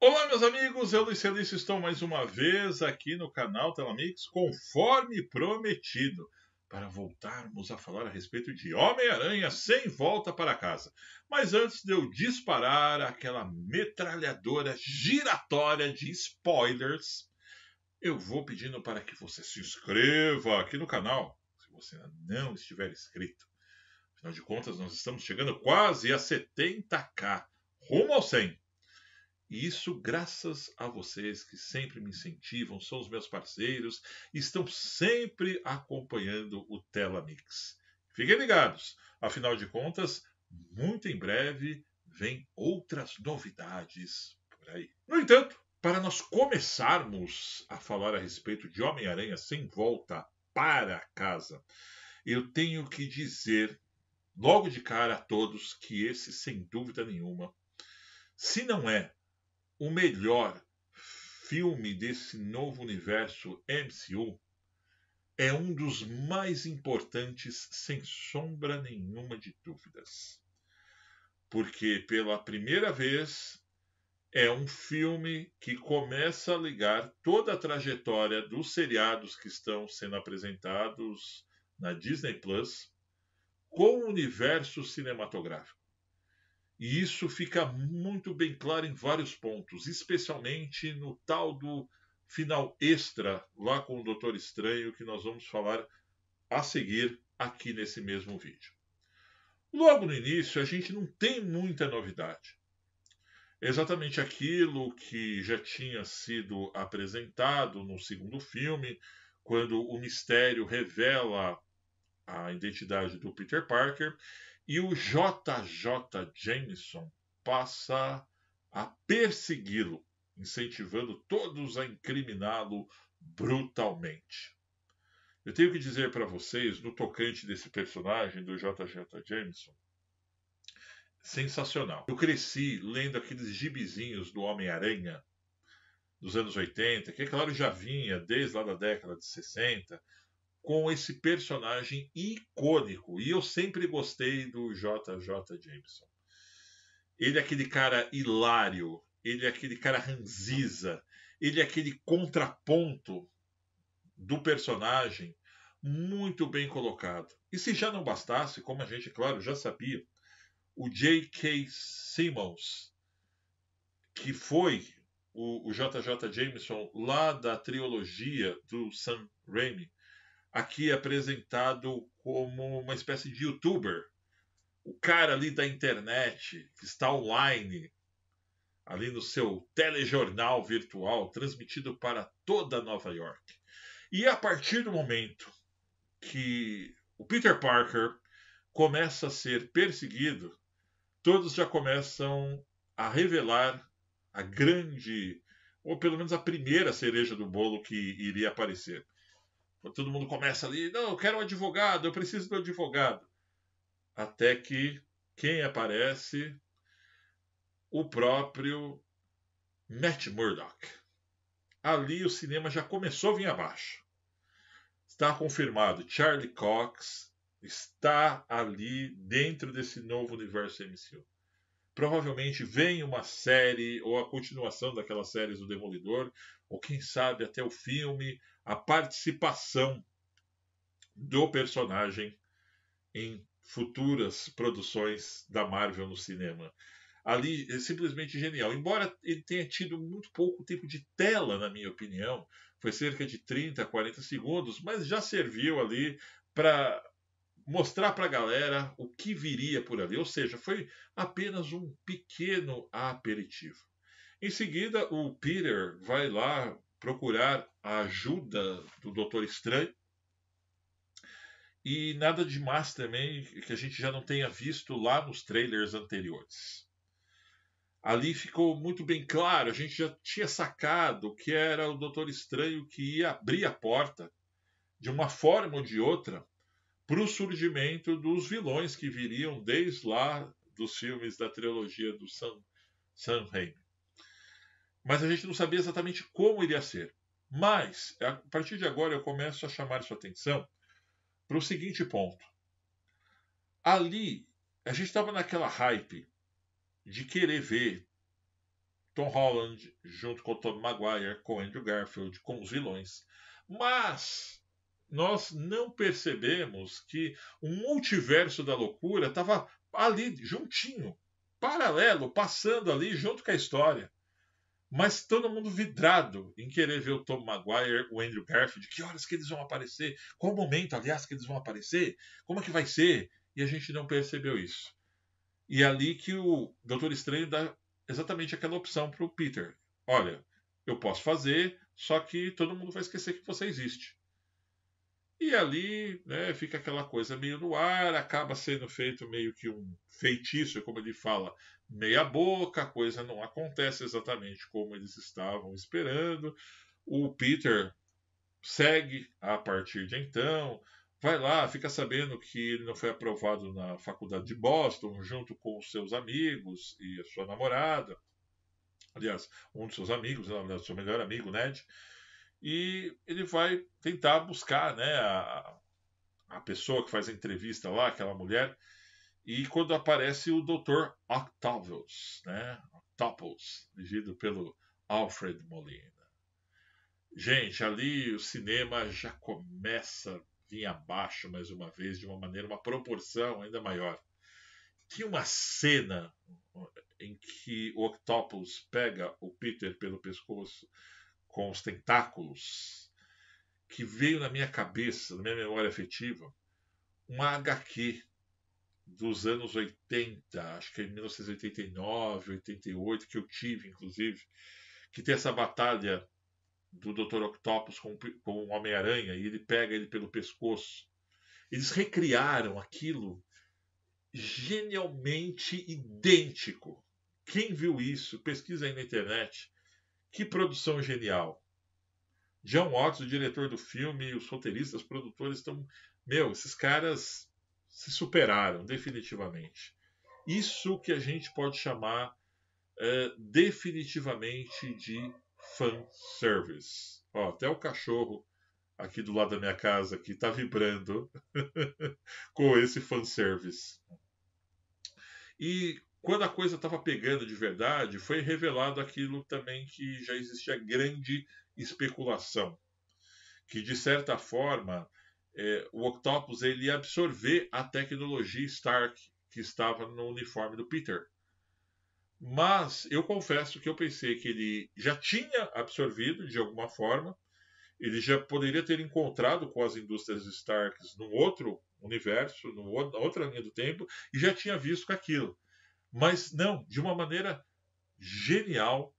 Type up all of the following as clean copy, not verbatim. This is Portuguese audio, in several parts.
Olá, meus amigos, eu, Luiz Celício, estou mais uma vez aqui no canal Telamix, conforme prometido, para voltarmos a falar a respeito de Homem-Aranha sem volta para casa. Mas antes de eu disparar aquela metralhadora giratória de spoilers, eu vou pedindo para que você se inscreva aqui no canal, se você ainda não estiver inscrito. Afinal de contas, nós estamos chegando quase a 70k, rumo ao 100. E isso graças a vocês que sempre me incentivam, são os meus parceiros e estão sempre acompanhando o Telamix. Fiquem ligados, afinal de contas, muito em breve vem outras novidades por aí. No entanto, para nós começarmos a falar a respeito de Homem-Aranha sem volta para casa, eu tenho que dizer logo de cara a todos que esse, sem dúvida nenhuma, se não é o melhor filme desse novo universo MCU, é um dos mais importantes, sem sombra nenhuma de dúvidas. Porque pela primeira vez é um filme que começa a ligar toda a trajetória dos seriados que estão sendo apresentados na Disney Plus com o universo cinematográfico. E isso fica muito bem claro em vários pontos, especialmente no tal do final extra lá com o Doutor Estranho, que nós vamos falar a seguir aqui nesse mesmo vídeo. Logo no início, a gente não tem muita novidade. É exatamente aquilo que já tinha sido apresentado no segundo filme, quando o mistério revela a identidade do Peter Parker. E o JJ Jameson passa a persegui-lo, incentivando todos a incriminá-lo brutalmente. Eu tenho que dizer para vocês, no tocante desse personagem do JJ Jameson, sensacional. Eu cresci lendo aqueles gibizinhos do Homem-Aranha dos anos 80, que, é claro, já vinha desde lá da década de 60, com esse personagem icônico. E eu sempre gostei do JJ Jameson. Ele é aquele cara hilário, ele é aquele cara ranziza, ele é aquele contraponto do personagem muito bem colocado. E se já não bastasse, como a gente, claro, já sabia, o J.K. Simmons, que foi o JJ Jameson lá da trilogia do Sam Raimi, aqui apresentado como uma espécie de youtuber. O cara ali da internet, que está online, ali no seu telejornal virtual, transmitido para toda Nova York. E a partir do momento que o Peter Parker começa a ser perseguido, todos já começam a revelar a grande, ou pelo menos a primeira cereja do bolo que iria aparecer. Todo mundo começa ali, não, eu quero um advogado, eu preciso do advogado. Até que quem aparece? O próprio Matt Murdock. Ali o cinema já começou a vir abaixo. Está confirmado, Charlie Cox está ali dentro desse novo universo MCU. Provavelmente vem uma série ou a continuação daquelas séries do Demolidor, ou quem sabe até o filme, a participação do personagem em futuras produções da Marvel no cinema. Ali é simplesmente genial. Embora ele tenha tido muito pouco tempo de tela, na minha opinião, foi cerca de 30, 40 segundos, mas já serviu ali para mostrar para a galera o que viria por ali. Ou seja, foi apenas um pequeno aperitivo. Em seguida, o Peter vai lá procurar a ajuda do Doutor Estranho. E nada demais também que a gente já não tenha visto lá nos trailers anteriores. Ali ficou muito bem claro, a gente já tinha sacado que era o Doutor Estranho que ia abrir a porta, de uma forma ou de outra, para o surgimento dos vilões que viriam desde lá dos filmes da trilogia do Sam Raimi. Mas a gente não sabia exatamente como iria ser. Mas, a partir de agora, eu começo a chamar sua atenção para o seguinte ponto. Ali, a gente estava naquela hype de querer ver Tom Holland, junto com o Tobey Maguire, com o Andrew Garfield, com os vilões. Mas nós não percebemos que o multiverso da loucura estava ali, juntinho, paralelo, passando ali junto com a história. Mas todo mundo vidrado em querer ver o Tom Maguire, o Andrew Garfield, que horas que eles vão aparecer, qual momento, aliás, que eles vão aparecer, como é que vai ser? E a gente não percebeu isso. E é ali que o Doutor Estranho dá exatamente aquela opção para o Peter. Olha, eu posso fazer, só que todo mundo vai esquecer que você existe. E ali, né, fica aquela coisa meio no ar, acaba sendo feito meio que um feitiço, como ele fala, meia boca, a coisa não acontece exatamente como eles estavam esperando. O Peter segue a partir de então, vai lá, fica sabendo que ele não foi aprovado na faculdade de Boston, junto com os seus amigos e a sua namorada. Aliás, um dos seus amigos, seu melhor amigo, Ned. E ele vai tentar buscar, né, a pessoa que faz a entrevista lá, aquela mulher. E quando aparece o Dr. Octavius, né? Octopus, dirigido pelo Alfred Molina. Gente, ali o cinema já começa a vir abaixo mais uma vez, de uma maneira, uma proporção ainda maior. Tinha uma cena em que o Octopus pega o Peter pelo pescoço com os tentáculos, que veio na minha cabeça, na minha memória afetiva, uma HQ dos anos 80, acho que é em 1989, 88, que eu tive, inclusive, que tem essa batalha do Dr. Octopus com o Homem-Aranha e ele pega ele pelo pescoço. Eles recriaram aquilo genialmente idêntico. Quem viu isso, pesquisa aí na internet. Que produção genial. John Watts, o diretor do filme, os roteiristas, os produtores estão... Meu, esses caras se superaram definitivamente. Isso que a gente pode chamar definitivamente de fanservice. Ó, até o cachorro aqui do lado da minha casa que está vibrando com esse fanservice. E quando a coisa estava pegando de verdade, foi revelado aquilo também que já existia grande especulação, que de certa forma o Octopus ele ia absorver a tecnologia Stark que estava no uniforme do Peter. Mas eu confesso que eu pensei que ele já tinha absorvido de alguma forma, ele já poderia ter encontrado com as indústrias Starks num outro universo, na outra linha do tempo, e já tinha visto com aquilo. Mas não, de uma maneira genial,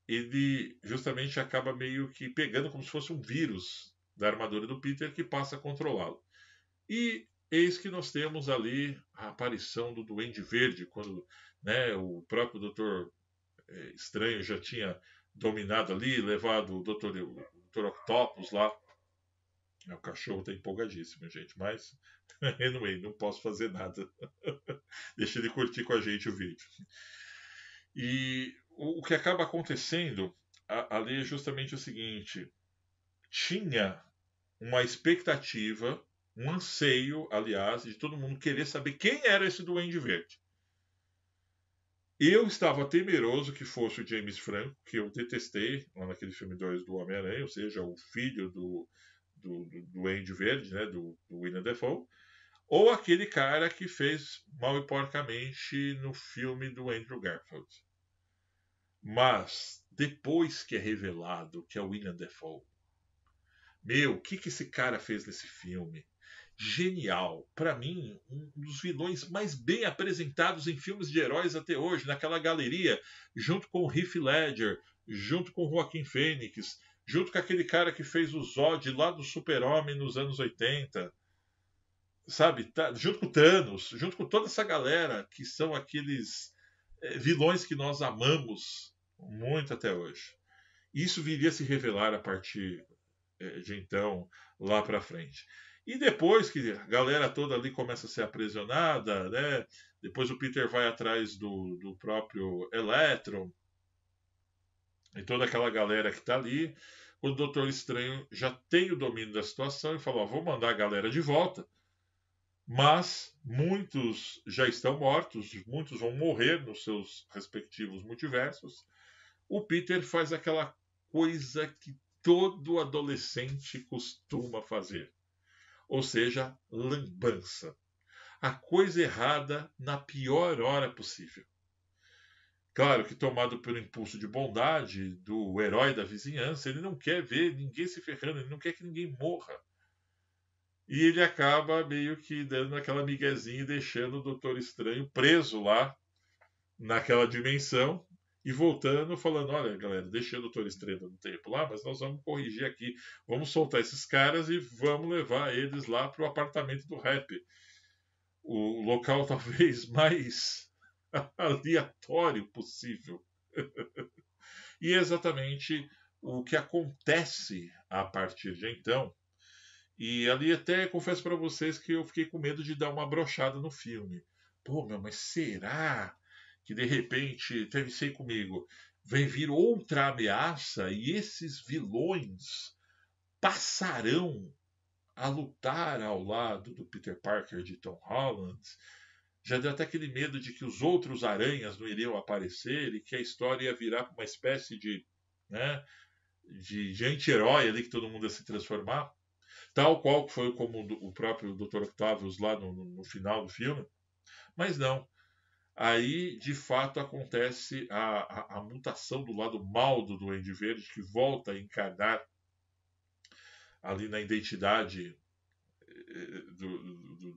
ele justamente acaba meio que pegando como se fosse um vírus da armadura do Peter que passa a controlá-lo. E eis que nós temos ali a aparição do Duende Verde, quando, né, o próprio Doutor Estranho já tinha dominado ali, levado o Dr. Octopus lá. O cachorro está empolgadíssimo, gente, mas anyway, não posso fazer nada. Deixa ele curtir com a gente o vídeo. E o que acaba acontecendo ali é justamente o seguinte: tinha uma expectativa, um anseio, aliás, de todo mundo querer saber quem era esse Duende Verde. Eu estava temeroso que fosse o James Franco, que eu detestei lá naquele filme 2 do Homem-Aranha, ou seja, o filho do Duende Verde, né, do William Dafoe, ou aquele cara que fez Mal e Porcamente no filme do Andrew Garfield. Mas, depois que é revelado que é o William Dafoe, meu, o que esse cara fez nesse filme? Genial. Para mim, um dos vilões mais bem apresentados em filmes de heróis até hoje, naquela galeria, junto com o Heath Ledger, junto com o Joaquin Phoenix, junto com aquele cara que fez o Zod lá do Super-Homem nos anos 80. Sabe? Tá, junto com o Thanos, junto com toda essa galera que são aqueles vilões que nós amamos muito até hoje. Isso viria a se revelar a partir de então, lá para frente. E depois que a galera toda ali começa a ser aprisionada, né? Depois o Peter vai atrás do próprio Electron e toda aquela galera que está ali. O Doutor Estranho já tem o domínio da situação e fala: ó, vou mandar a galera de volta. Mas muitos já estão mortos, muitos vão morrer nos seus respectivos multiversos. o Peter faz aquela coisa que todo adolescente costuma fazer, ou seja, lambança. A coisa errada na pior hora possível. Claro que, tomado pelo impulso de bondade do herói da vizinhança, ele não quer ver ninguém se ferrando, ele não quer que ninguém morra. E ele acaba meio que dando aquela miguezinha e deixando o Doutor Estranho preso lá naquela dimensão e voltando, falando: olha, galera, deixa o Doutor Estranho no tempo lá, mas nós vamos corrigir aqui, vamos soltar esses caras e vamos levar eles lá para o apartamento do Rap, o local talvez mais aleatório possível. E é exatamente o que acontece a partir de então. E ali até confesso para vocês que eu fiquei com medo de dar uma brochada no filme. Pô, meu, mas será que de repente, pensei comigo, vem vir outra ameaça e esses vilões passarão a lutar ao lado do Peter Parker de Tom Holland? Já deu até aquele medo de que os outros aranhas não iriam aparecer e que a história ia virar uma espécie de, né, de anti-herói ali que todo mundo ia se transformar. Tal qual foi como o próprio Dr. Octavius lá no final do filme. Mas não. Aí, de fato, acontece a mutação do lado mal do Duende Verde, que volta a encarnar ali na identidade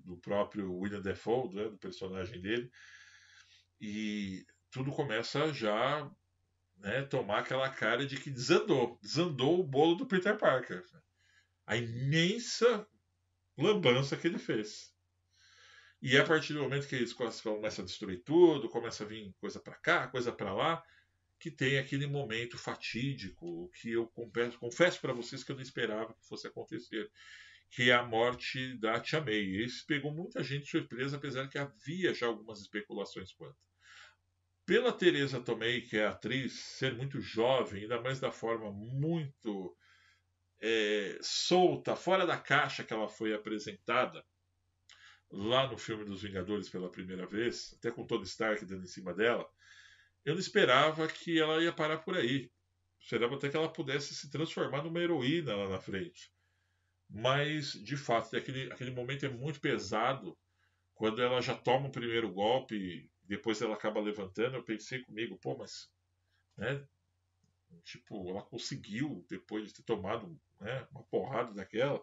do próprio William Dafoe, né, do personagem dele. E tudo começa já, né, tomar aquela cara de que desandou o bolo do Peter Parker. A imensa lambança que ele fez. E é a partir do momento que eles começam a destruir tudo, começa a vir coisa para cá, coisa para lá, que tem aquele momento fatídico que eu confesso para vocês que eu não esperava que fosse acontecer, que é a morte da Tia May. Isso pegou muita gente de surpresa, apesar que havia já algumas especulações quanto. Pela Teresa Tomei, que é a atriz, ser muito jovem, ainda mais da forma muito solta, fora da caixa que ela foi apresentada lá no filme dos Vingadores pela primeira vez, até com Tony Stark dando em cima dela, eu não esperava que ela ia parar por aí. Esperava até que ela pudesse se transformar numa heroína lá na frente. Mas, de fato, aquele momento é muito pesado. Quando ela já toma o primeiro golpe, depois ela acaba levantando, eu pensei comigo, pô, mas, né, tipo, ela conseguiu, depois de ter tomado, né, uma porrada daquela.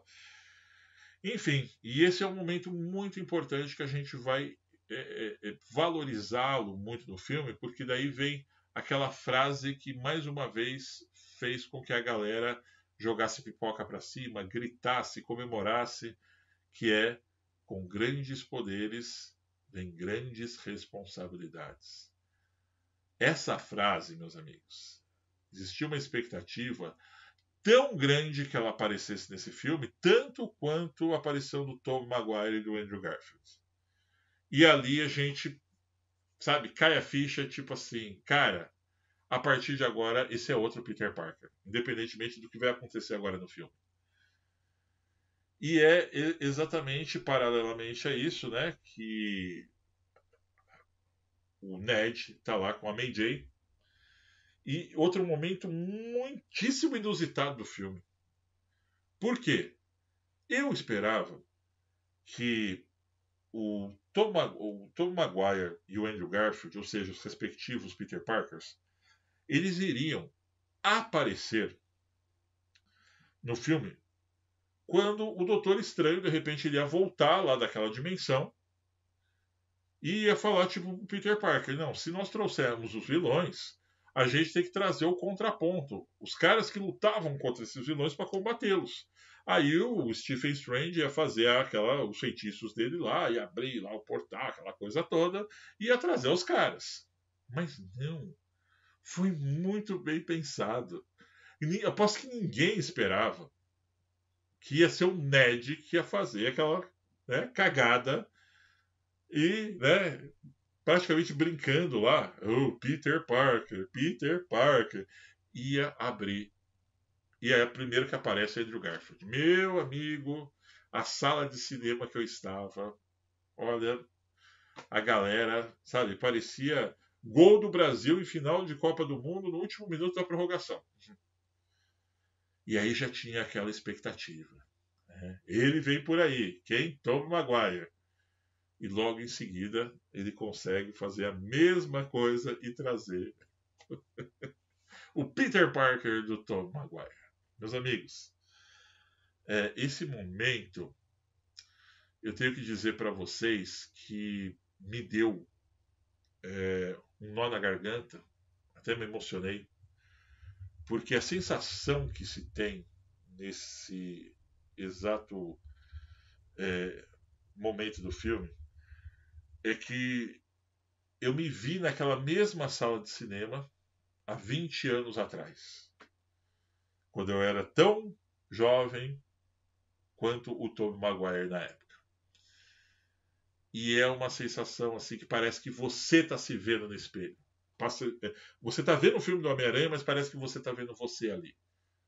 Enfim, e esse é um momento muito importante que a gente vai valorizá-lo muito no filme, porque daí vem aquela frase que mais uma vez fez com que a galera jogasse pipoca para cima, gritasse, comemorasse, que é: com grandes poderes vem grandes responsabilidades. Essa frase, meus amigos, existia uma expectativa tão grande que ela aparecesse nesse filme, tanto quanto a aparição do Tobey Maguire e do Andrew Garfield. E ali a gente, sabe, cai a ficha, tipo assim, cara, a partir de agora, esse é outro Peter Parker, independentemente do que vai acontecer agora no filme. E é exatamente paralelamente a isso, né, que o Ned está lá com a May Jane. E outro momento muitíssimo inusitado do filme. Por quê? Eu esperava que o Tom Maguire e o Andrew Garfield, ou seja, os respectivos Peter Parkers, eles iriam aparecer no filme quando o Doutor Estranho, de repente, ele ia voltar lá daquela dimensão e ia falar, tipo, o Peter Parker: não, se nós trouxermos os vilões, a gente tem que trazer o contraponto. Os caras que lutavam contra esses vilões para combatê-los. Aí o Stephen Strange ia fazer os feitiços dele lá, ia abrir lá o portal, aquela coisa toda, e ia trazer os caras. Mas não. Foi muito bem pensado. E aposto que ninguém esperava que ia ser o Ned que ia fazer aquela, né, cagada e, né, praticamente brincando lá, Peter Parker, ia abrir. E aí, primeiro que aparece é Andrew Garfield. Meu amigo, a sala de cinema que eu estava, olha, a galera, sabe, parecia Gol do Brasil em final de Copa do Mundo no último minuto da prorrogação. E aí já tinha aquela expectativa. Né? Ele vem por aí. Quem? Tom Maguire. E logo em seguida ele consegue fazer a mesma coisa e trazer o Peter Parker do Tom Maguire. Meus amigos, esse momento eu tenho que dizer para vocês que me deu um nó na garganta, até me emocionei, porque a sensação que se tem nesse exato momento do filme é que eu me vi naquela mesma sala de cinema há 20 anos atrás, quando eu era tão jovem quanto o Tobey Maguire na época. E é uma sensação assim que parece que você está se vendo no espelho. Você está vendo o filme do Homem-Aranha, mas parece que você está vendo você ali.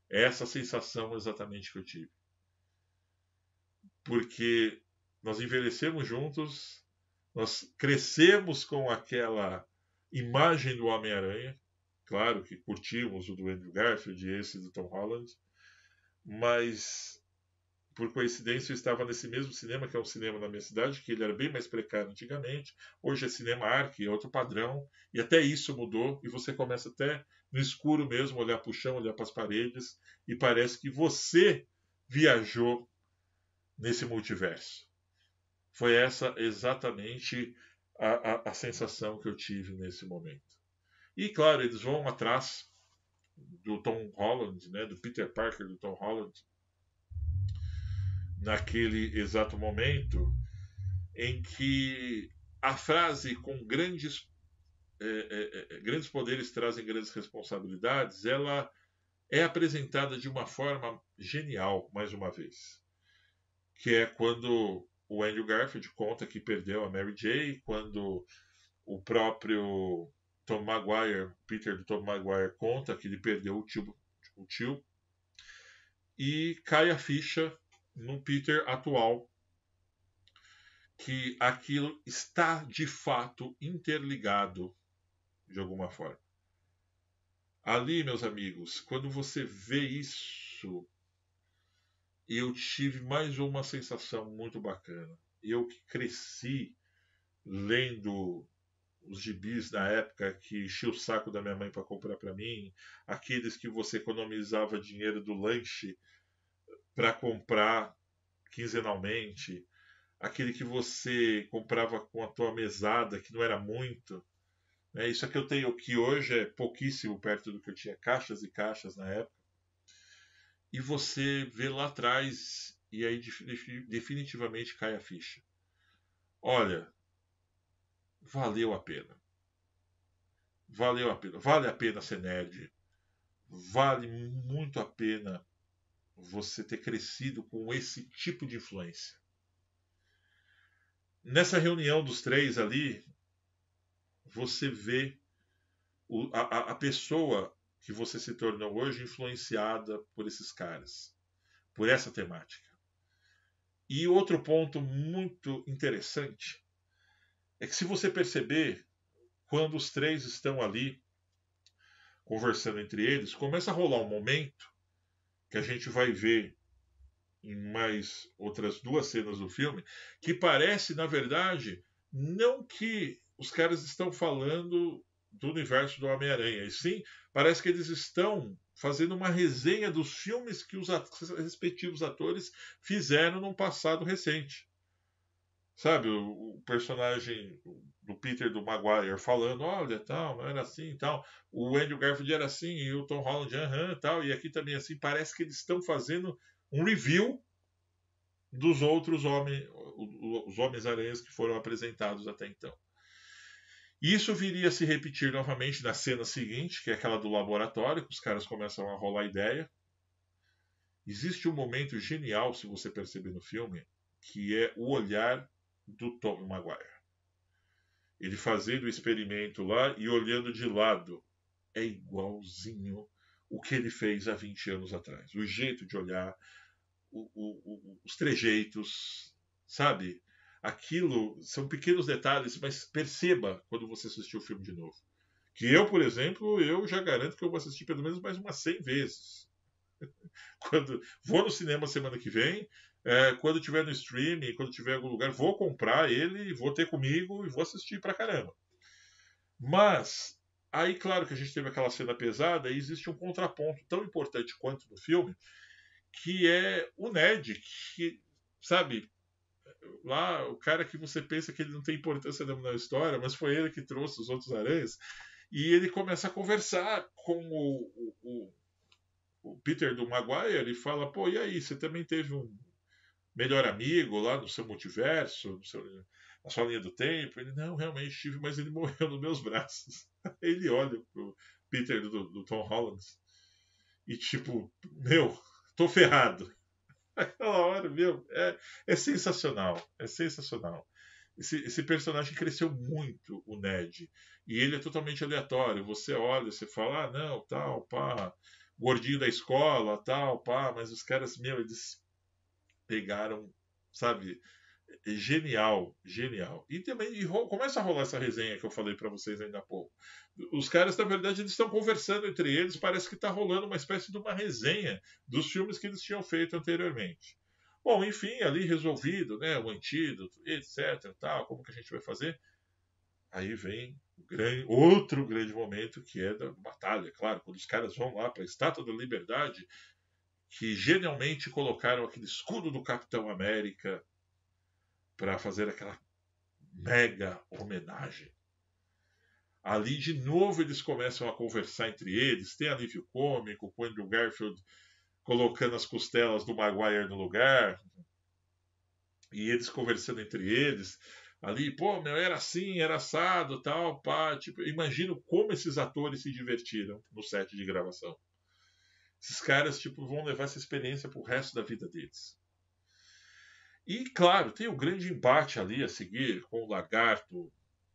É essa sensação exatamente que eu tive. Porque nós envelhecemos juntos, nós crescemos com aquela imagem do Homem-Aranha. Claro que curtimos o do Andrew Garfield e esse do Tom Holland, mas por coincidência eu estava nesse mesmo cinema, que é um cinema na minha cidade, que ele era bem mais precário antigamente. Hoje é Cinema Arc, é outro padrão, e até isso mudou, e você começa até no escuro mesmo, olhar para o chão, olhar para as paredes, e parece que você viajou nesse multiverso. Foi essa exatamente a sensação que eu tive nesse momento. E claro, eles vão atrás do Tom Holland, né, do Peter Parker do Tom Holland, naquele exato momento em que a frase com grandes poderes trazem grandes responsabilidades, ela é apresentada de uma forma genial, mais uma vez. Que é quando o Andrew Garfield conta que perdeu a Mary Jane, quando o próprio Tom Maguire, Peter do Tom Maguire, conta que ele perdeu o tio e cai a ficha no Peter atual, que aquilo está de fato interligado de alguma forma. Ali, meus amigos, quando você vê isso, eu tive mais uma sensação muito bacana. Eu que cresci lendo os gibis na época, que enchia o saco da minha mãe para comprar para mim, aqueles que você economizava dinheiro do lanche para comprar quinzenalmente, aquele que você comprava com a tua mesada, que não era muito. Né? Isso aqui eu tenho, que hoje é pouquíssimo perto do que eu tinha, caixas e caixas na época. E você vê lá atrás, e aí definitivamente cai a ficha. Olha, valeu a pena. Valeu a pena. Vale a pena ser nerd. Vale muito a pena você ter crescido com esse tipo de influência. Nessa reunião dos três ali, você vê a pessoa que você se tornou hoje influenciada por esses caras, por essa temática. E outro ponto muito interessante é que, se você perceber, quando os três estão ali conversando entre eles, começa a rolar um momento que a gente vai ver em mais outras duas cenas do filme, que parece, na verdade, não que os caras estão falando do universo do Homem-Aranha, e sim, parece que eles estão fazendo uma resenha dos filmes que os respectivos atores fizeram num passado recente. Sabe, o personagem do Peter do Maguire falando, olha, tal, não era assim e tal. O Andrew Garfield era assim, e o Tom Holland, tal. E aqui também assim, parece que eles estão fazendo um review dos outros os Homens-Aranhas que foram apresentados até então. Isso viria a se repetir novamente na cena seguinte, que é aquela do laboratório, que os caras começam a rolar ideia. Existe um momento genial, se você perceber no filme, que é o olhar do Tom Maguire. Ele fazendo o experimento lá e olhando de lado. É igualzinho o que ele fez há 20 anos atrás. O jeito de olhar, os trejeitos, sabe? aquilo são pequenos detalhes, mas perceba quando você assistir o filme de novo. Que eu, por exemplo, eu já garanto que eu vou assistir pelo menos mais umas 100 vezes. Quando vou no cinema semana que vem, quando tiver no streaming, quando tiver em algum lugar, vou comprar ele, vou ter comigo e vou assistir pra caramba. Mas aí, claro que a gente teve aquela cena pesada e existe um contraponto tão importante quanto no filme, que é o Ned, que, sabe, lá o cara que você pensa que ele não tem importância na história, mas foi ele que trouxe os outros aranhas, e ele começa a conversar com o Peter do Maguire e fala, pô, e aí, você também teve um melhor amigo lá no seu multiverso, na sua linha do tempo? Ele, não, realmente tive, mas ele morreu nos meus braços. Ele olha pro Peter do Tom Holland e tipo, meu, tô ferrado. Aquela hora, meu, é sensacional, é sensacional. Esse personagem cresceu muito, o Ned. E ele é totalmente aleatório. Você olha, você fala, ah, não, tal, pá, gordinho da escola, tal, pá, mas os caras, meu, eles pegaram, sabe, genial, genial. E também começa a rolar essa resenha que eu falei para vocês ainda há pouco. Os caras, na verdade, eles estão conversando entre eles, parece que está rolando uma espécie de uma resenha dos filmes que eles tinham feito anteriormente. Bom, enfim, ali resolvido, né, o antídoto, etc, tal, como que a gente vai fazer? Aí vem outro grande momento que é da batalha, claro, quando os caras vão lá para a Estátua da Liberdade, que genialmente colocaram aquele escudo do Capitão América para fazer aquela mega homenagem. Ali, de novo, eles começam a conversar entre eles. Tem alívio cômico, com o Andrew Garfield colocando as costelas do Maguire no lugar. E eles conversando entre eles. Ali, pô, meu, era assim, era assado, tal, pá. Tipo, imagino como esses atores se divertiram no set de gravação. Esses caras, tipo, vão levar essa experiência pro resto da vida deles. E, claro, tem o grande embate ali a seguir com o Lagarto,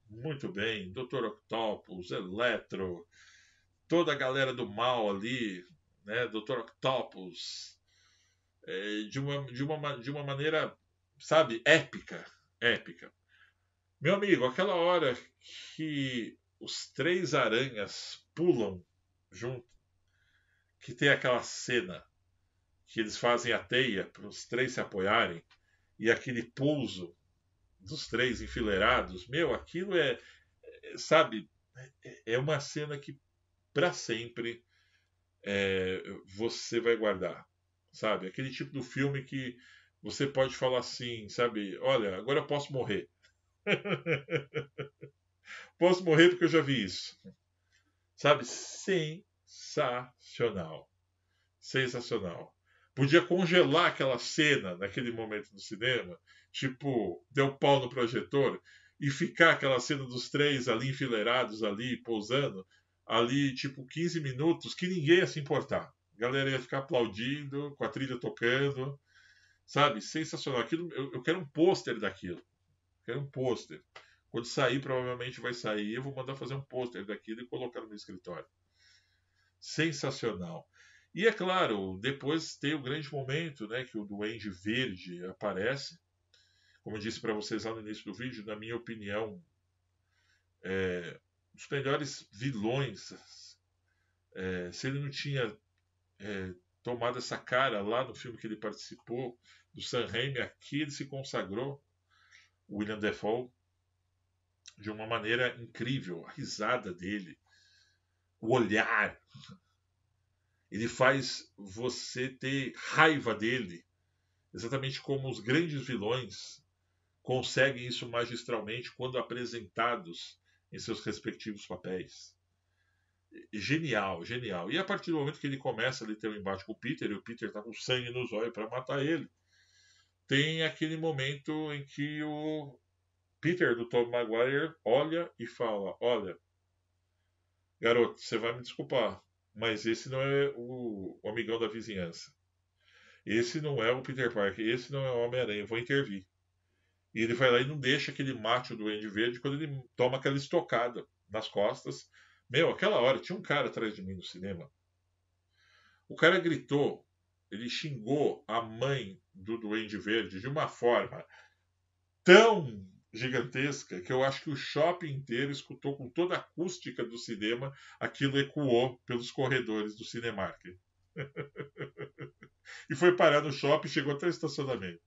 muito bem, Dr. Octopus, Electro, toda a galera do mal ali, né? Dr. Octopus, de uma maneira, sabe, épica, épica. Meu amigo, aquela hora que os três aranhas pulam junto, que tem aquela cena que eles fazem a teia para os três se apoiarem, e aquele pouso dos três enfileirados, meu, aquilo sabe, é uma cena que para sempre você vai guardar, sabe? Aquele tipo do filme que você pode falar assim, sabe? Olha, agora eu posso morrer. Posso morrer porque eu já vi isso. Sabe? Sensacional. Sensacional. Podia congelar aquela cena naquele momento do cinema, tipo, deu pau no projetor, e ficar aquela cena dos três ali enfileirados, ali, pousando, ali, tipo, 15 minutos, que ninguém ia se importar. A galera ia ficar aplaudindo, com a trilha tocando, sabe? Sensacional. Aquilo, eu quero um pôster daquilo. Quero um pôster. Quando sair, provavelmente vai sair. Eu vou mandar fazer um pôster daquilo e colocar no meu escritório. Sensacional. E é claro, depois tem o grande momento, né, que o Duende Verde aparece. Como eu disse para vocês lá no início do vídeo, na minha opinião, um dos melhores vilões. Se ele não tinha tomado essa cara lá no filme que ele participou, do Sam Raimi, aqui ele se consagrou, o William Dafoe, de uma maneira incrível. A risada dele, o olhar, ele faz você ter raiva dele, exatamente como os grandes vilões conseguem isso magistralmente quando apresentados em seus respectivos papéis. Genial, genial. E a partir do momento que ele começa a ter um embate com o Peter, e o Peter tá com sangue nos olhos para matar ele, tem aquele momento em que o Peter do Tobey Maguire olha e fala: olha, garoto, você vai me desculpar, mas esse não é o amigão da vizinhança. Esse não é o Peter Parker, esse não é o Homem-Aranha, eu vou intervir. E ele vai lá e não deixa que ele mate o Duende Verde quando ele toma aquela estocada nas costas. Meu, aquela hora, tinha um cara atrás de mim no cinema. O cara gritou, ele xingou a mãe do Duende Verde de uma forma. tão gigantesca que eu acho que o shopping inteiro escutou com toda a acústica do cinema, aquilo ecoou pelos corredores do Cinemark. E foi parar no shopping, chegou até o estacionamento.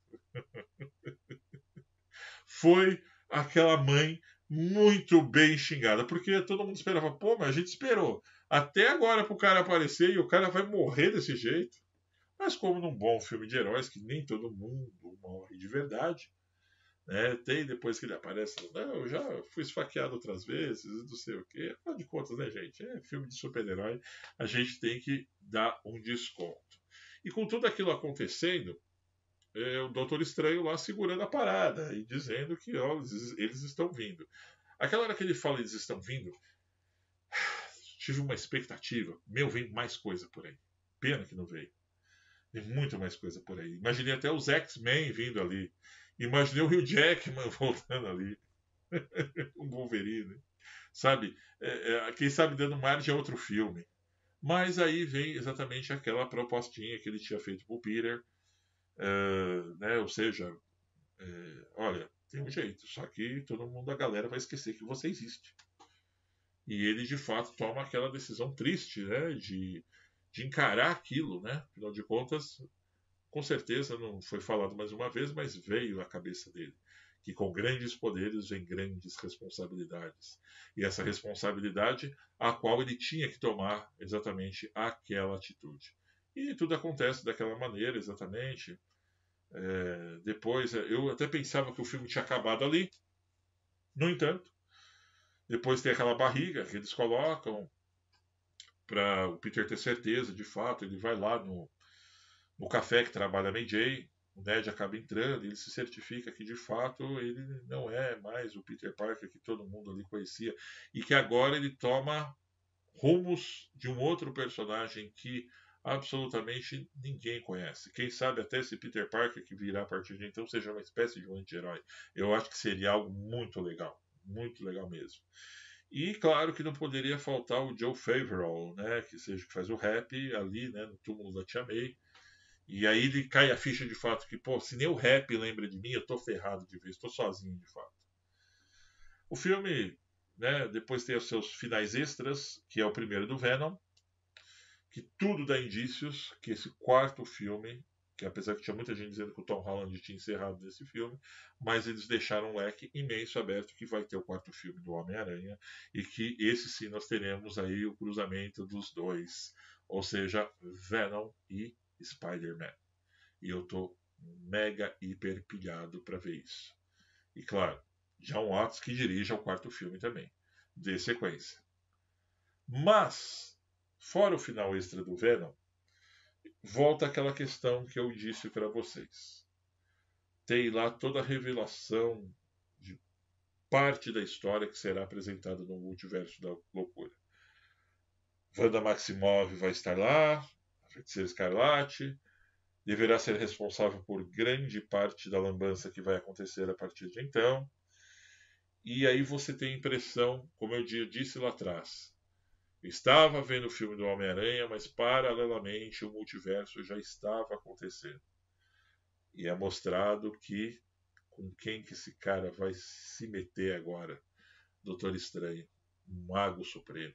Foi aquela mãe muito bem xingada, porque todo mundo esperava, pô, mas a gente esperou até agora pro cara aparecer e o cara vai morrer desse jeito. Mas como num bom filme de heróis, que nem todo mundo morre de verdade, né? Tem depois que ele aparece, não, eu já fui esfaqueado outras vezes, não sei o quê. Afinal de contas, né, gente? É filme de super-herói, a gente tem que dar um desconto. E com tudo aquilo acontecendo, o Doutor Estranho lá segurando a parada e dizendo que ó, eles estão vindo. Aquela hora que ele fala eles estão vindo, tive uma expectativa. Meu, vem mais coisa por aí. Pena que não veio. Tem muito mais coisa por aí. Imaginei até os X-Men vindo ali. Imaginei o Hugh Jackman voltando ali. O Wolverine. Sabe? Quem sabe dando margem a outro filme. Mas aí vem exatamente aquela propostinha que ele tinha feito pro Peter. Né? Ou seja, olha, tem um jeito. Só que todo mundo, a galera vai esquecer que você existe. E ele de fato toma aquela decisão triste, né? De encarar aquilo, né? Afinal de contas, com certeza não foi falado mais uma vez, mas veio à cabeça dele. Que com grandes poderes vem grandes responsabilidades. E essa responsabilidade a qual ele tinha que tomar exatamente aquela atitude. E tudo acontece daquela maneira, exatamente. Depois, eu até pensava que o filme tinha acabado ali. No entanto, depois tem aquela barriga que eles colocam para o Peter ter certeza, de fato, ele vai lá no café que trabalha a May Jay, o Ned acaba entrando e ele se certifica que de fato ele não é mais o Peter Parker que todo mundo ali conhecia e que agora ele toma rumos de um outro personagem que absolutamente ninguém conhece. Quem sabe até esse Peter Parker que virá a partir de então seja uma espécie de um anti-herói. Eu acho que seria algo muito legal mesmo. E claro que não poderia faltar o Joe Favreau, né, que seja que faz o rap ali, né, no túmulo da Tia May. E aí ele cai a ficha de fato que, pô, se nem o rap lembra de mim, eu tô ferrado de vez, tô sozinho de fato. O filme, né, depois tem os seus finais extras, que é o primeiro do Venom, que tudo dá indícios que esse quarto filme, que apesar que tinha muita gente dizendo que o Tom Holland tinha encerrado nesse filme, mas eles deixaram um leque imenso aberto que vai ter o quarto filme do Homem-Aranha e que esse sim nós teremos aí o cruzamento dos dois, ou seja, Venom e Spider-Man. E eu tô mega hiper pilhado para ver isso. E claro, John Watts que dirige o quarto filme também, de sequência. Mas, fora o final extra do Venom, volta aquela questão que eu disse para vocês. Tem lá toda a revelação de parte da história que será apresentada no multiverso da loucura. Wanda Maximoff vai estar lá, a Feiticeira Escarlate, deverá ser responsável por grande parte da lambança que vai acontecer a partir de então. E aí você tem a impressão, como eu disse lá atrás, estava vendo o filme do Homem-Aranha, mas paralelamente o multiverso já estava acontecendo. E é mostrado que com quem que esse cara vai se meter agora, Doutor Estranho, Mago Supremo.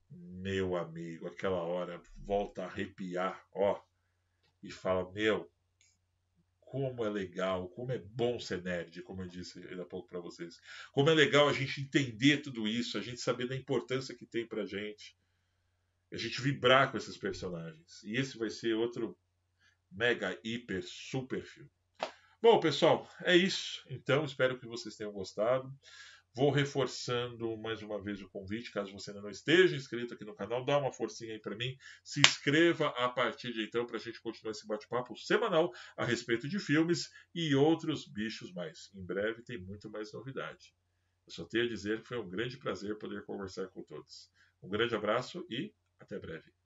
Meu amigo, aquela hora volta a arrepiar, ó, e fala, meu, como é legal, como é bom ser nerd, como eu disse ainda há pouco para vocês. Como é legal a gente entender tudo isso, a gente saber da importância que tem pra gente. A gente vibrar com esses personagens. E esse vai ser outro mega, hiper, super filme. Bom, pessoal, é isso. Então, espero que vocês tenham gostado. Vou reforçando mais uma vez o convite, caso você ainda não esteja inscrito aqui no canal, dá uma forcinha aí para mim, se inscreva a partir de então para a gente continuar esse bate-papo semanal a respeito de filmes e outros bichos mais. Em breve tem muito mais novidade. Eu só tenho a dizer que foi um grande prazer poder conversar com todos. Um grande abraço e até breve.